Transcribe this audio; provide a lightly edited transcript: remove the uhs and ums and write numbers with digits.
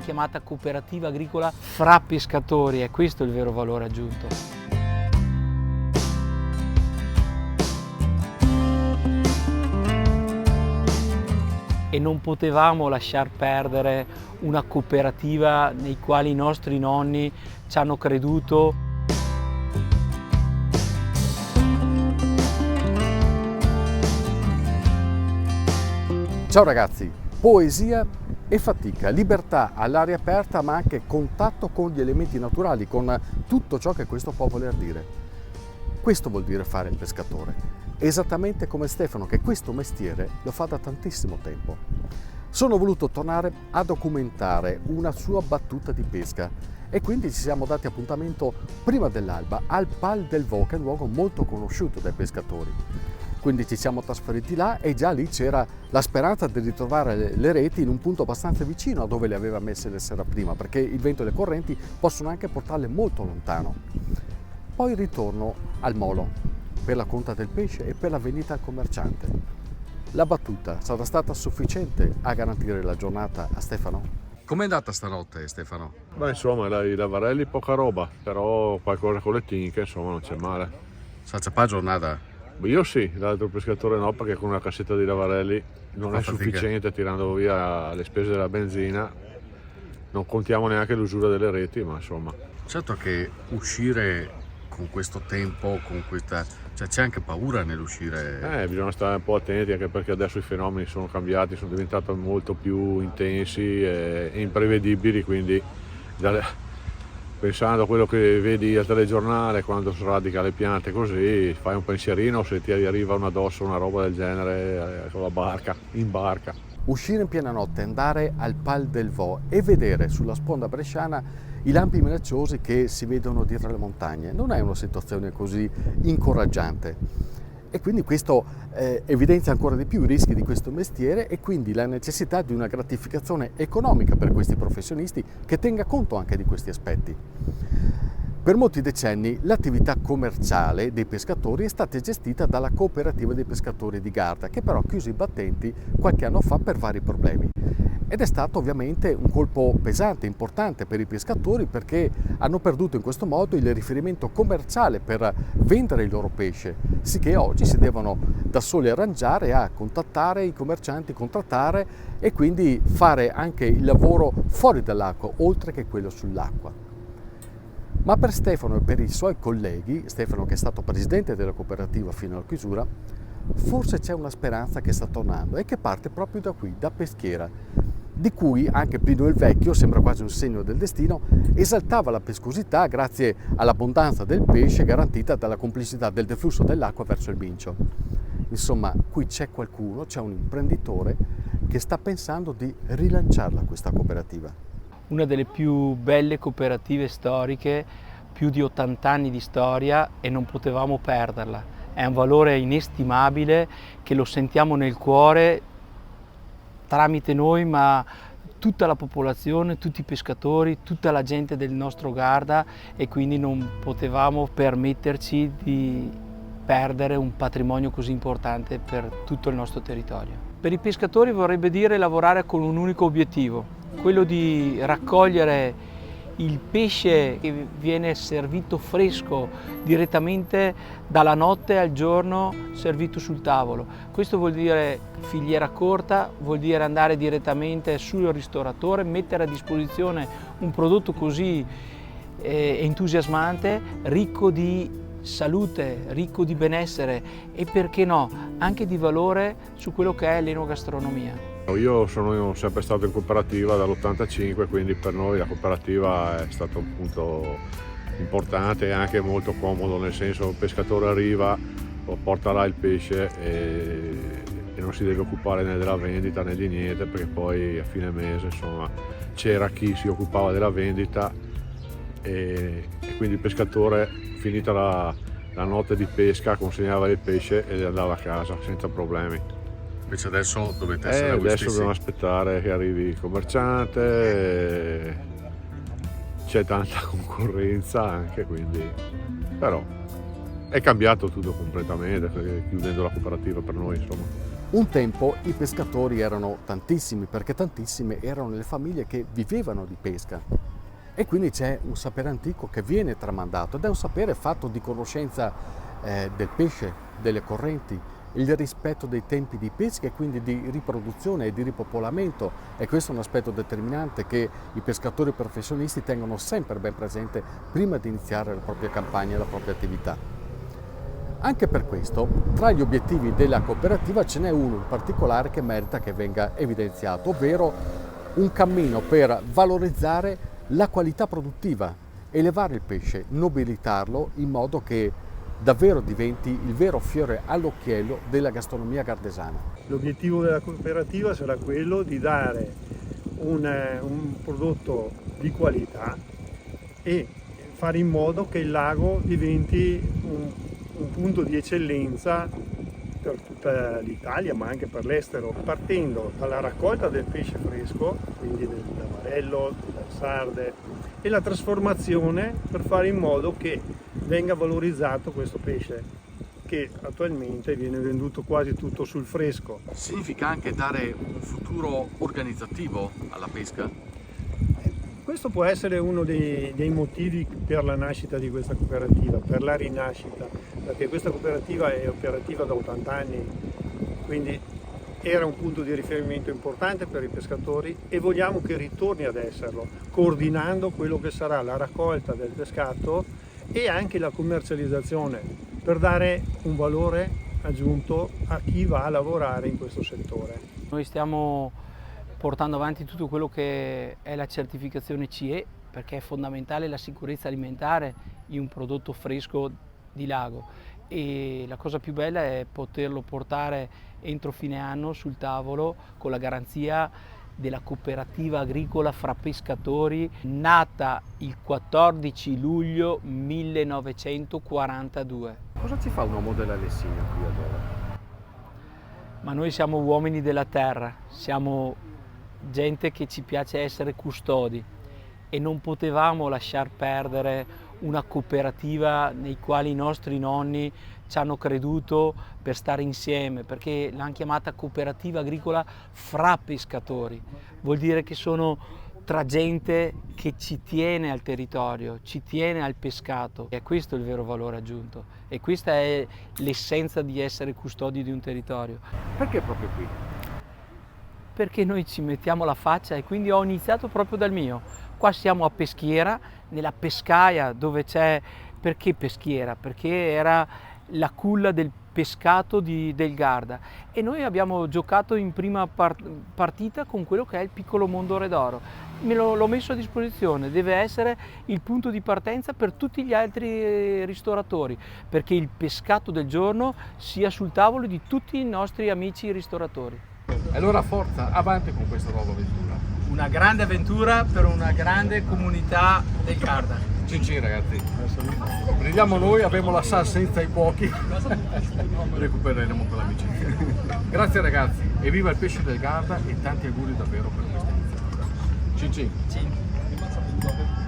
chiamata cooperativa agricola fra pescatori, è questo il vero valore aggiunto. E non potevamo lasciar perdere una cooperativa nei quali i nostri nonni ci hanno creduto. Ciao ragazzi, poesia e fatica, libertà all'aria aperta ma anche contatto con gli elementi naturali, con tutto ciò che questo può voler dire. Questo vuol dire fare il pescatore, esattamente come Stefano che questo mestiere lo fa da tantissimo tempo. Sono voluto tornare a documentare una sua battuta di pesca e quindi ci siamo dati appuntamento prima dell'alba al Pal del Vo, che è un luogo molto conosciuto dai pescatori. Quindi ci siamo trasferiti là e già lì c'era la speranza di ritrovare le reti in un punto abbastanza vicino a dove le aveva messe la sera prima, perché il vento e le correnti possono anche portarle molto lontano. Poi ritorno al molo per la conta del pesce e per la vendita al commerciante. La battuta sarà stata sufficiente a garantire la giornata a Stefano? Com'è andata stanotte, Stefano? Beh, insomma, i lavarelli poca roba, però qualcosa con le tinche, insomma, non c'è male. Salsa pa giornata? Io sì, l'altro pescatore no, perché con una cassetta di lavarelli non è sufficiente, tirando via le spese della benzina. Non contiamo neanche l'usura delle reti, ma insomma. Certo che uscire con questo tempo, con questa... cioè c'è anche paura nell'uscire. Bisogna stare un po' attenti, anche perché adesso i fenomeni sono cambiati, sono diventati molto più intensi e imprevedibili, quindi pensando a quello che vedi al telegiornale quando sradica le piante così, fai un pensierino se ti arriva una addosso una roba del genere con la barca, in barca. Uscire in piena notte, andare al Pal del Vo e vedere sulla sponda bresciana i lampi minacciosi che si vedono dietro le montagne non è una situazione così incoraggiante. E quindi questo evidenzia ancora di più i rischi di questo mestiere e quindi la necessità di una gratificazione economica per questi professionisti che tenga conto anche di questi aspetti. Per molti decenni l'attività commerciale dei pescatori è stata gestita dalla cooperativa dei pescatori di Garda, che però ha chiuso i battenti qualche anno fa per vari problemi. Ed è stato ovviamente un colpo pesante, importante per i pescatori, perché hanno perduto in questo modo il riferimento commerciale per vendere il loro pesce, sicché oggi si devono da soli arrangiare a contattare i commercianti, contrattare e quindi fare anche il lavoro fuori dall'acqua, oltre che quello sull'acqua. Ma per Stefano e per i suoi colleghi, Stefano che è stato presidente della cooperativa fino alla chiusura, forse c'è una speranza che sta tornando e che parte proprio da qui, da Peschiera, di cui anche Plinio il Vecchio, sembra quasi un segno del destino, esaltava la pescosità grazie all'abbondanza del pesce garantita dalla complicità del deflusso dell'acqua verso il Mincio. Insomma, qui c'è qualcuno, c'è un imprenditore che sta pensando di rilanciarla questa cooperativa. Una delle più belle cooperative storiche, più di 80 anni di storia e non potevamo perderla. È un valore inestimabile che lo sentiamo nel cuore tramite noi, ma tutta la popolazione, tutti i pescatori, tutta la gente del nostro Garda e quindi non potevamo permetterci di perdere un patrimonio così importante per tutto il nostro territorio. Per i pescatori vorrebbe dire lavorare con un unico obiettivo, quello di raccogliere il pesce che viene servito fresco direttamente dalla notte al giorno servito sul tavolo. Questo vuol dire filiera corta, vuol dire andare direttamente sul ristoratore, mettere a disposizione un prodotto così entusiasmante, ricco di salute, ricco di benessere e perché no, anche di valore su quello che è l'enogastronomia. Io sono sempre stato in cooperativa dall'85, quindi per noi la cooperativa è stato un punto importante e anche molto comodo, nel senso il pescatore arriva, porta là il pesce e non si deve occupare né della vendita né di niente, perché poi a fine mese insomma c'era chi si occupava della vendita e quindi il pescatore, finita la notte di pesca, consegnava il pesce e andava a casa senza problemi. Invece adesso dovete essere voi adesso stessi. dobbiamo aspettare che arrivi il commerciante, c'è tanta concorrenza anche, quindi però è cambiato tutto completamente, chiudendo la cooperativa per noi insomma. Un tempo i pescatori erano tantissimi, perché tantissime erano le famiglie che vivevano di pesca. E quindi c'è un sapere antico che viene tramandato ed è un sapere fatto di conoscenza del pesce, delle correnti, il rispetto dei tempi di pesca e quindi di riproduzione e di ripopolamento. E questo è un aspetto determinante che i pescatori professionisti tengono sempre ben presente prima di iniziare la propria campagna e la propria attività. Anche per questo, tra gli obiettivi della cooperativa ce n'è uno in particolare che merita che venga evidenziato, ovvero un cammino per valorizzare la qualità produttiva, elevare il pesce, nobilitarlo in modo che davvero diventi il vero fiore all'occhiello della gastronomia gardesana. L'obiettivo della cooperativa sarà quello di dare un prodotto di qualità e fare in modo che il lago diventi un punto di eccellenza per tutta l'Italia ma anche per l'estero, partendo dalla raccolta del pesce fresco, quindi dell'amarello, delle sarde, e la trasformazione per fare in modo che venga valorizzato questo pesce che attualmente viene venduto quasi tutto sul fresco. Significa anche dare un futuro organizzativo alla pesca? Questo può essere uno dei motivi per la nascita di questa cooperativa, per la rinascita, perché questa cooperativa è operativa da 80 anni, quindi era un punto di riferimento importante per i pescatori e vogliamo che ritorni ad esserlo, coordinando quello che sarà la raccolta del pescato e anche la commercializzazione, per dare un valore aggiunto a chi va a lavorare in questo settore. Noi stiamo portando avanti tutto quello che è la certificazione CE, perché è fondamentale la sicurezza alimentare in un prodotto fresco di lago, e la cosa più bella è poterlo portare entro fine anno sul tavolo con la garanzia della cooperativa agricola fra pescatori, nata il 14 luglio 1942. Cosa ci fa un uomo della Lessina qui allora? Ma noi siamo uomini della terra, siamo gente che ci piace essere custodi e non potevamo lasciar perdere una cooperativa nei quali i nostri nonni ci hanno creduto per stare insieme, perché l'hanno chiamata cooperativa agricola fra pescatori. Vuol dire che sono tra gente che ci tiene al territorio, ci tiene al pescato. E questo è il vero valore aggiunto e questa è l'essenza di essere custodi di un territorio. Perché proprio qui? Perché noi ci mettiamo la faccia e quindi ho iniziato proprio dal mio. Qua siamo a Peschiera, nella pescaia dove c'è... Perché Peschiera? Perché era la culla del pescato del Garda e noi abbiamo giocato in prima partita con quello che è il piccolo mondo Redoro. L'ho messo a disposizione, deve essere il punto di partenza per tutti gli altri ristoratori, perché il pescato del giorno sia sul tavolo di tutti i nostri amici ristoratori. Allora forza, avanti con questa nuova avventura. Una grande avventura per una grande comunità del Garda. Cin cin ragazzi. Prendiamo noi, abbiamo la salsa senza i cuochi. Recupereremo quell'amicizia. Grazie ragazzi e viva il pesce del Garda e tanti auguri davvero per questa iniziativa. Cin cin. Cin.